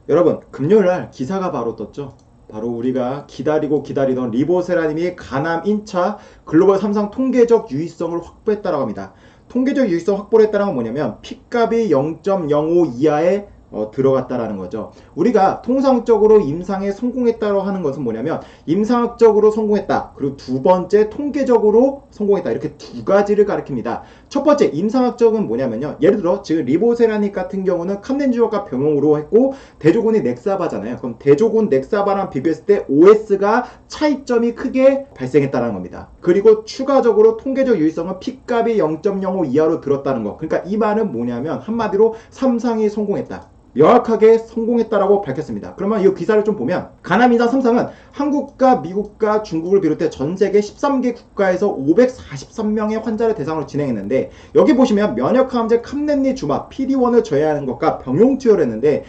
여러분, 금요일날 기사가 바로 떴죠. 바로 우리가 기다리던 리보세라님이 간암 인차 글로벌 3상 통계적 유의성을 확보했다라고 합니다. 통계적 유의성 확보를 했다는 건 뭐냐면 P값이 0.05 이하에 들어갔다라는 거죠. 우리가 통상적으로 임상에 성공했다고 하는 것은 뭐냐면 임상학적으로 성공했다. 그리고 두 번째 통계적으로 성공했다. 이렇게 두 가지를 가리킵니다. 첫 번째 임상학적은 뭐냐면요. 예를 들어 지금 리보세라닉 같은 경우는 캄렌주역과 병용으로 했고 대조군이 넥사바잖아요. 그럼 대조군 넥사바랑 비교했을 때 OS가 차이점이 크게 발생했다는 겁니다. 그리고 추가적으로 통계적 유의성은 P값이 0.05 이하로 들었다는 거. 그러니까 이 말은 뭐냐면 한마디로 3상이 성공했다. 명확하게 성공했다라고 밝혔습니다. 그러면 이 기사를 좀 보면 간암 인상 3상은 한국과 미국과 중국을 비롯해 전 세계 13개 국가에서 543명의 환자를 대상으로 진행했는데 여기 보시면 면역항암제 캄렌리 주막 PD-1을 저해하는 것과 병용 투여를 했는데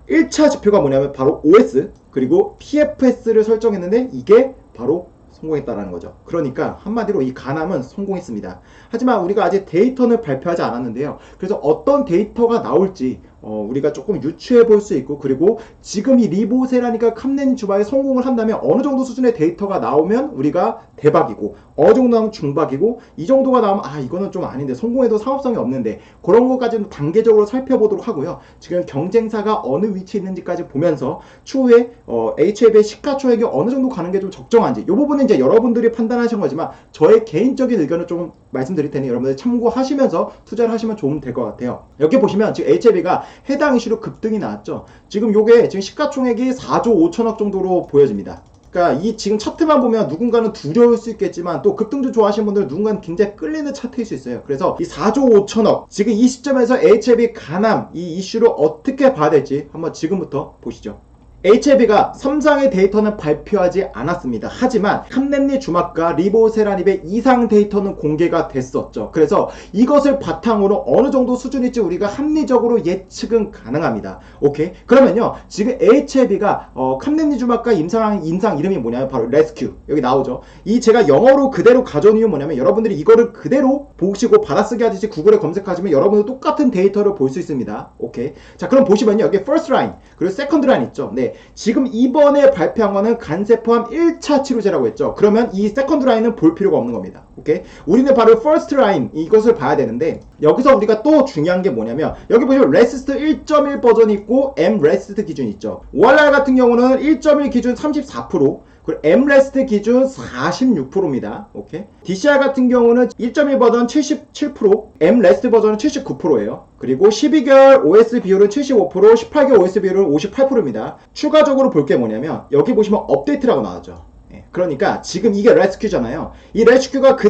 1차 지표가 뭐냐면 바로 OS 그리고 PFS를 설정했는데 이게 바로 성공했다라는 거죠. 그러니까 한마디로 이 간암은 성공했습니다. 하지만 우리가 아직 데이터는 발표하지 않았는데요. 그래서 어떤 데이터가 나올지 우리가 조금 유추해 볼 수 있고 그리고 지금 이 리보세라니까 캄렌 주바에 성공을 한다면 어느 정도 수준의 데이터가 나오면 우리가 대박이고 어느 정도 나오면 중박이고 이 정도가 나오면 아 이거는 좀 아닌데 성공해도 상업성이 없는데 그런 것까지는 단계적으로 살펴보도록 하고요. 지금 경쟁사가 어느 위치에 있는지까지 보면서 추후에 HF의 시가총액이 어느 정도 가는 게 좀 적정한지 이 부분은 이제 여러분들이 판단하신 거지만 저의 개인적인 의견을 좀 말씀드릴 테니 여러분들 참고하시면서 투자를 하시면 좋으면 될 것 같아요. 여기 보시면 지금 HF가 해당 이슈로 급등이 나왔죠. 지금 요게 지금 시가총액이 4조 5천억 정도로 보여집니다. 그러니까 이 지금 차트만 보면 누군가는 두려울 수 있겠지만 또 급등주 좋아하시는 분들은 누군가는 굉장히 끌리는 차트일 수 있어요. 그래서 이 4조 5천억 지금 이 시점에서 HF이 간암 이 이슈를 어떻게 봐야 될지 한번 지금부터 보시죠. HLB가 3상의 데이터는 발표하지 않았습니다. 하지만 캄렌리 주막과 리보세라닙의 이상 데이터는 공개가 됐었죠. 그래서 이것을 바탕으로 어느 정도 수준일지 우리가 합리적으로 예측은 가능합니다. 오케이? 그러면요. 지금 HLB가 캄렌리 주막과 임상 이름이 뭐냐면 바로 레스큐. 여기 나오죠. 이 제가 영어로 그대로 가져온 이유는 뭐냐면 여러분들이 이거를 그대로 보시고 받아쓰기 하듯이 구글에 검색하시면 여러분들 똑같은 데이터를 볼 수 있습니다. 오케이? 자, 그럼 보시면요. 여기 first line 그리고 second line 있죠. 네. 지금 이번에 발표한 거는 간세 포함 1차 치료제라고 했죠. 그러면 이 세컨드 라인은 볼 필요가 없는 겁니다. 오케이? 우리는 바로 퍼스트 라인 이것을 봐야 되는데 여기서 우리가 또 중요한 게 뭐냐면 여기 보시면 레시스트 1.1 버전이 있고 M 레시스트 기준 있죠. ORR 같은 경우는 1.1 기준 34% 그리고 M레스트 기준 46%입니다. 오케이. DCR 같은 경우는 1.1 버전 77%, M레스트 버전은 79%예요. 그리고 12개월 OS 비율은 75%, 18개월 OS 비율은 58%입니다. 추가적으로 볼 게 뭐냐면 여기 보시면 업데이트라고 나왔죠. 그러니까 지금 이게 레스큐잖아요. 이 레스큐가 그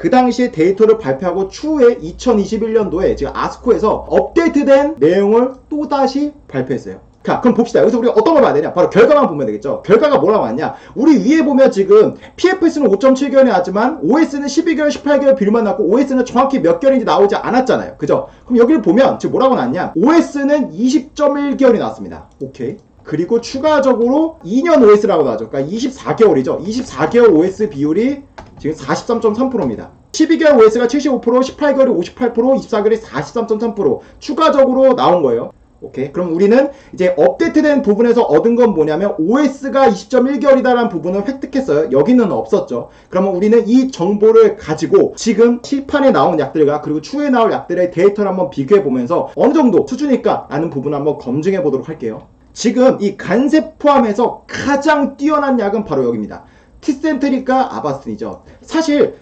당시에 데이터를 발표하고 추후에 2021년도에 지금 아스코에서 업데이트된 내용을 또다시 발표했어요. 자, 그럼 봅시다. 여기서 우리가 어떤 걸 봐야 되냐? 바로 결과만 보면 되겠죠. 결과가 뭐라고 하냐? 우리 위에 보면 지금 PFS는 5.7개월이 나왔지만 OS는 12개월, 18개월 비율만 나왔고 OS는 정확히 몇 개월인지 나오지 않았잖아요. 그죠? 그럼 여기를 보면 지금 뭐라고 나왔냐? OS는 20.1개월이 나왔습니다. 오케이. 그리고 추가적으로 2년 OS라고 나왔죠. 그러니까 24개월이죠. 24개월 OS 비율이 지금 43.3%입니다. 12개월 OS가 75%, 18개월이 58%, 24개월이 43.3% 추가적으로 나온 거예요. 오케이. 그럼 우리는 이제 업데이트된 부분에서 얻은 건 뭐냐면 OS가 20.1개월이다라는 부분을 획득했어요. 여기는 없었죠. 그러면 우리는 이 정보를 가지고 지금 시판에 나온 약들과 그리고 추후에 나올 약들의 데이터를 한번 비교해 보면서 어느 정도 수준일까 라는 부분을 한번 검증해 보도록 할게요. 지금 이 간세 포함해서 가장 뛰어난 약은 바로 여기입니다. 티센트리카 아바스틴이죠. 사실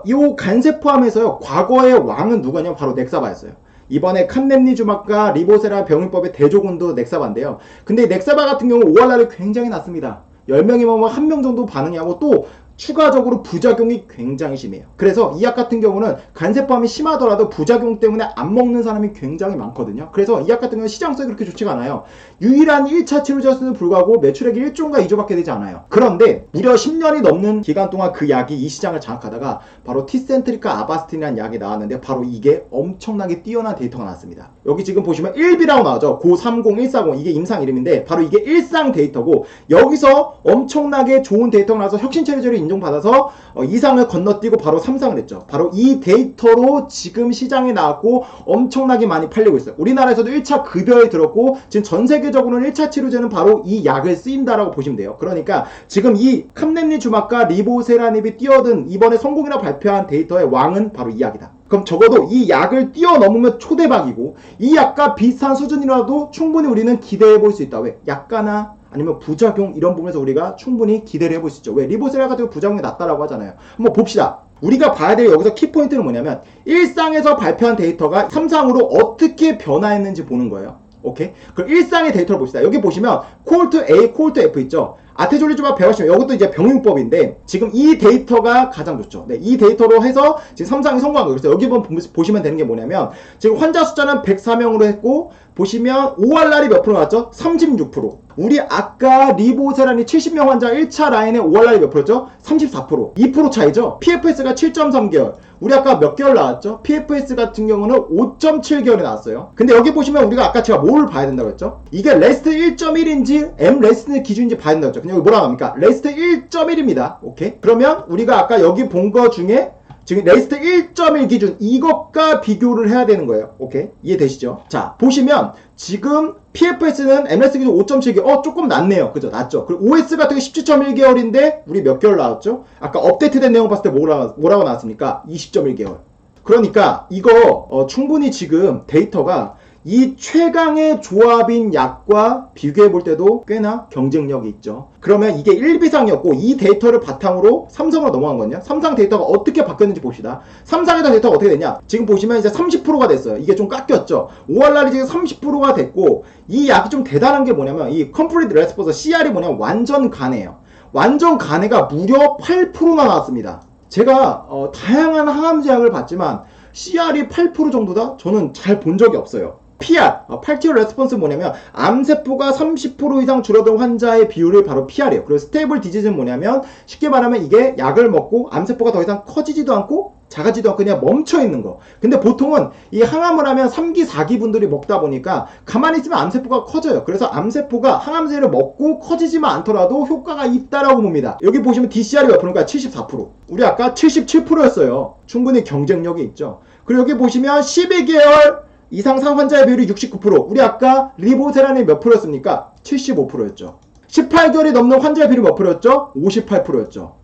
이 간세 포함해서요. 과거의 왕은 누구냐면 바로 넥사바였어요. 이번에 캄렌리 주막과 리보세라 병용법의 대조군도 넥사바인데요. 근데 넥사바 같은 경우 ORR이 굉장히 낮습니다. 10명이면 1명 정도 반응이 하고 또 추가적으로 부작용이 굉장히 심해요. 그래서 이 약 같은 경우는 간세포함이 심하더라도 부작용 때문에 안 먹는 사람이 굉장히 많거든요. 그래서 이 약 같은 경우는 시장성이 그렇게 좋지가 않아요. 유일한 1차 치료제였음에도 불구하고 매출액이 1조인가 2조밖에 되지 않아요. 그런데 무려 10년이 넘는 기간 동안 그 약이 이 시장을 장악하다가 바로 티센트리카 아바스틴이라는 약이 나왔는데 바로 이게 엄청나게 뛰어난 데이터가 나왔습니다. 여기 지금 보시면 1B라고 나오죠. 030, 140 이게 임상 이름인데 바로 이게 일상 데이터고 여기서 엄청나게 좋은 데이터가 나와서 혁신 치료제로 인정 인정받아서 이상을 건너뛰고 바로 3상을 했죠. 바로 이 데이터로 지금 시장에 나왔고 엄청나게 많이 팔리고 있어요. 우리나라에서도 1차 급여에 들었고 지금 전 세계적으로는 1차 치료제는 바로 이 약을 쓰인다라고 보시면 돼요. 그러니까 지금 이 캄렘니주막과 리보세라닙이 뛰어든 이번에 성공이라고 발표한 데이터의 왕은 바로 이 약이다. 그럼 적어도 이 약을 뛰어넘으면 초대박이고 이 약과 비슷한 수준이라도 충분히 우리는 기대해 볼 수 있다. 왜? 약가나 아니면 부작용 이런 부분에서 우리가 충분히 기대를 해볼 수 있죠. 왜? 리보세라 같은 부작용이 낮다라고 하잖아요. 한번 봅시다. 우리가 봐야 될 여기서 키포인트는 뭐냐면 1상에서 발표한 데이터가 3상으로 어떻게 변화했는지 보는 거예요. 오케이? 그럼 1상의 데이터를 봅시다. 여기 보시면 콜트 A, 콜트 F 있죠? 아테졸리주마 배워시면 이것도 이제 병용법인데 지금 이 데이터가 가장 좋죠. 네, 이 데이터로 해서 지금 3상이 성공한 거예요. 그래서 여기 보시면 되는 게 뭐냐면 지금 환자 숫자는 104명으로 했고 보시면 ORR이 몇 프로 나왔죠? 36%. 우리 아까 리보세란이 70명 환자 1차 라인에 ORR이 몇 프로죠? 34%. 2% 차이죠? PFS가 7.3개월. 우리 아까 몇 개월 나왔죠? PFS 같은 경우는 5.7개월이 나왔어요. 근데 여기 보시면 우리가 아까 제가 뭘 봐야 된다고 했죠? 이게 레스트 1.1인지 M 레스트 기준인지 봐야 된다고 했죠. 그냥 여기 뭐라고 합니까? 레스트 1.1입니다. 오케이? 그러면 우리가 아까 여기 본 거 중에 지금 레스트 1.1 기준 이것과 비교를 해야 되는 거예요. 오케이? 이해되시죠? 자, 보시면 지금 PFS는 MRS 기준 5.7개월 조금 낮네요. 그죠? 낮죠? 그리고 OS 같은 게 17.1개월인데 우리 몇 개월 나왔죠? 아까 업데이트된 내용 봤을 때 뭐라고 나왔습니까? 20.1개월. 그러니까 이거 충분히 지금 데이터가 이 최강의 조합인 약과 비교해 볼 때도 꽤나 경쟁력이 있죠. 그러면 이게 1비상이었고 이 데이터를 바탕으로 3상으로 넘어간 거거든요. 3상 데이터가 어떻게 바뀌었는지 봅시다. 3상에서 데이터가 어떻게 됐냐? 지금 보시면 이제 30%가 됐어요. 이게 좀 깎였죠. ORR이 지금 30%가 됐고 이 약이 좀 대단한 게 뭐냐면 이 Complete Response CR이 뭐냐면 완전 간해예요. 완전 간해가 무려 8%나 나왔습니다. 제가 다양한 항암제 약을 봤지만 CR이 8% 정도다? 저는 잘 본 적이 없어요. PR, 팔티어 레스폰스는 뭐냐면 암세포가 30% 이상 줄어든 환자의 비율이 바로 PR이에요. 그리고 스테이블 디지즈는 뭐냐면 쉽게 말하면 이게 약을 먹고 암세포가 더 이상 커지지도 않고 작아지도 않고 그냥 멈춰있는 거. 근데 보통은 이 항암을 하면 3기, 4기 분들이 먹다 보니까 가만히 있으면 암세포가 커져요. 그래서 암세포가 항암제를 먹고 커지지만 않더라도 효과가 있다라고 봅니다. 여기 보시면 DCR이 몇 프로인가? 74%. 우리 아까 77%였어요. 충분히 경쟁력이 있죠. 그리고 여기 보시면 12개월 이상 상 환자의 비율이 69%. 우리 아까 리보세란이 몇 프로였습니까? 75%였죠. 18개월이 넘는 환자의 비율이 몇 프로였죠? 58%였죠.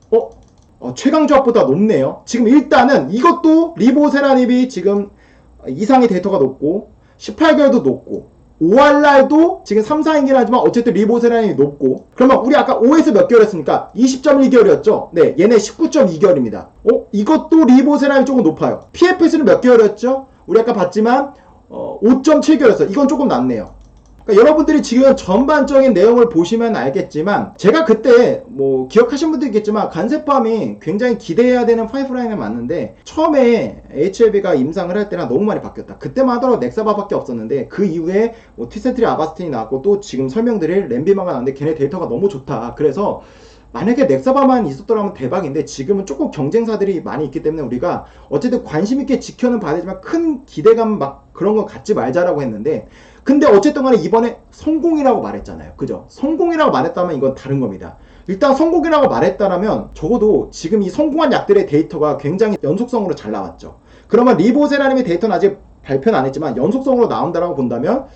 최강조합보다 높네요. 지금 일단은 이것도 리보세라닙이 지금 이상의 데이터가 높고 18개월도 높고 ORR도 지금 3상이긴 하지만 어쨌든 리보세라닙이 높고 그러면 우리 아까 OS 몇 개월 했습니까? 20.1개월이었죠? 네, 얘네 19.2개월입니다. 이것도 리보세라닙이 조금 높아요. PFS는 몇 개월이었죠? 우리 아까 봤지만 5.7개월이었어요. 이건 조금 낮네요. 그러니까 여러분들이 지금 전반적인 내용을 보시면 알겠지만 제가 그때 뭐 기억하신 분도 있겠지만 간세팜이 굉장히 기대해야 되는 파이프라인에 맞는데 처음에 HLB가 임상을 할 때랑 너무 많이 바뀌었다. 그때만 하더라도 넥사바밖에 없었는데 그 이후에 뭐 티센트리 아바스틴이 나왔고 또 지금 설명드릴 렘비마가 나왔는데 걔네 데이터가 너무 좋다. 그래서 만약에 넥사바만 있었더라면 대박인데 지금은 조금 경쟁사들이 많이 있기 때문에 우리가 어쨌든 관심 있게 지켜는 봐야 되지만 큰 기대감 막 그런 거 갖지 말자라고 했는데 근데 어쨌든 간에 이번에 성공이라고 말했잖아요. 그죠? 성공이라고 말했다면 이건 다른 겁니다. 일단 성공이라고 말했다면 적어도 지금 이 성공한 약들의 데이터가 굉장히 연속성으로 잘 나왔죠. 그러면 리보세라님의 데이터는 아직 발표는 안 했지만 연속성으로 나온다라고 본다면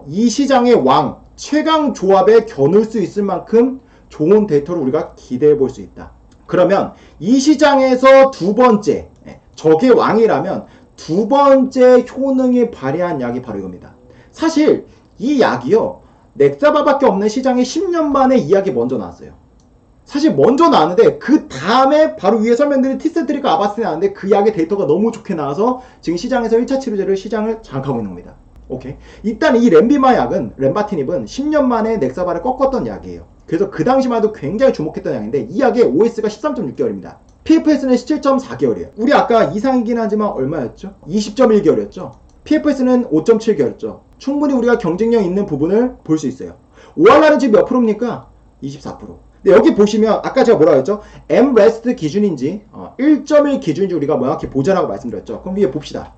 이 시장의 왕, 최강 조합에 겨눌 수 있을 만큼 좋은 데이터를 우리가 기대해 볼 수 있다. 그러면 이 시장에서 두 번째, 적의 왕이라면 두 번째 효능이 발휘한 약이 바로 이겁니다. 사실 이 약이요, 넥사바밖에 없는 시장에 10년 만에 이 약이 먼저 나왔어요. 사실 먼저 나왔는데 그 다음에 바로 위에 설명드린 티센트리가 아바스틴이 나왔는데 그 약의 데이터가 너무 좋게 나와서 지금 시장에서 1차 치료제를 시장을 장악하고 있는 겁니다. 오케이. 일단 이 렘비마 약은, 렘바티닙은 10년 만에 넥사바를 꺾었던 약이에요. 그래서 그 당시만 해도 굉장히 주목했던 약인데 이 약의 OS가 13.6개월입니다. PFS는 17.4개월이에요. 우리 아까 이상이긴 하지만 얼마였죠? 20.1개월이었죠. PFS는 5.7개월이었죠. 충분히 우리가 경쟁력 있는 부분을 볼 수 있어요. ORR은 지금 몇 프로입니까? 24%. 근데 여기 보시면 아까 제가 뭐라고 했죠? MREST 기준인지 1.1 기준인지 우리가 명확히 보자라고 말씀드렸죠. 그럼 위에 봅시다.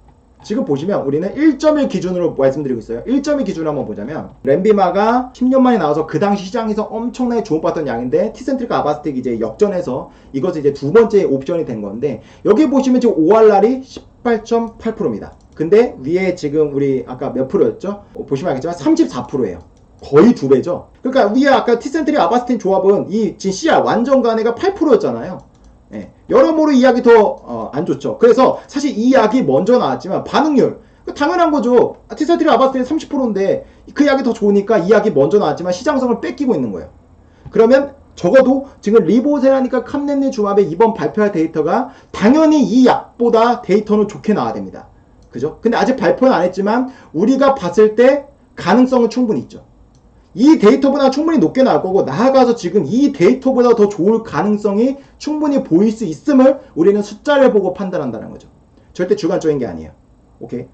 지금 보시면 우리는 1.1 기준으로 말씀드리고 있어요. 1.1 기준으로 한번 보자면 렌비마가 10년 만에 나와서 그 당시 시장에서 엄청나게 주목받던 양인데 티센트릭과 아바스텍이 이제 역전해서 이것이 이제 두 번째 옵션이 된 건데 여기 보시면 지금 5할날이 18.8%입니다. 근데 위에 지금 우리 아까 몇 프로였죠? 보시면 알겠지만 34%예요. 거의 두 배죠. 그러니까 위에 아까 티센트릭 아바스텍 조합은 이 지금 CR 완전 간회가 8%였잖아요. 예, 여러모로 이 약이 더 안 좋죠. 그래서 사실 이 약이 먼저 나왔지만 반응률 당연한 거죠. 티센트릭 아바스텍이 30%인데 그 약이 더 좋으니까 이 약이 먼저 나왔지만 시장성을 뺏기고 있는 거예요. 그러면 적어도 지금 리보세라니까 캄렌리 주합의 이번 발표할 데이터가 당연히 이 약보다 데이터는 좋게 나와야 됩니다. 그죠? 근데 아직 발표는 안 했지만 우리가 봤을 때 가능성은 충분히 있죠. 이 데이터보다 충분히 높게 나올 거고 나아가서 지금 이 데이터보다 더 좋을 가능성이 충분히 보일 수 있음을 우리는 숫자를 보고 판단한다는 거죠. 절대 주관적인 게 아니에요. 오케이.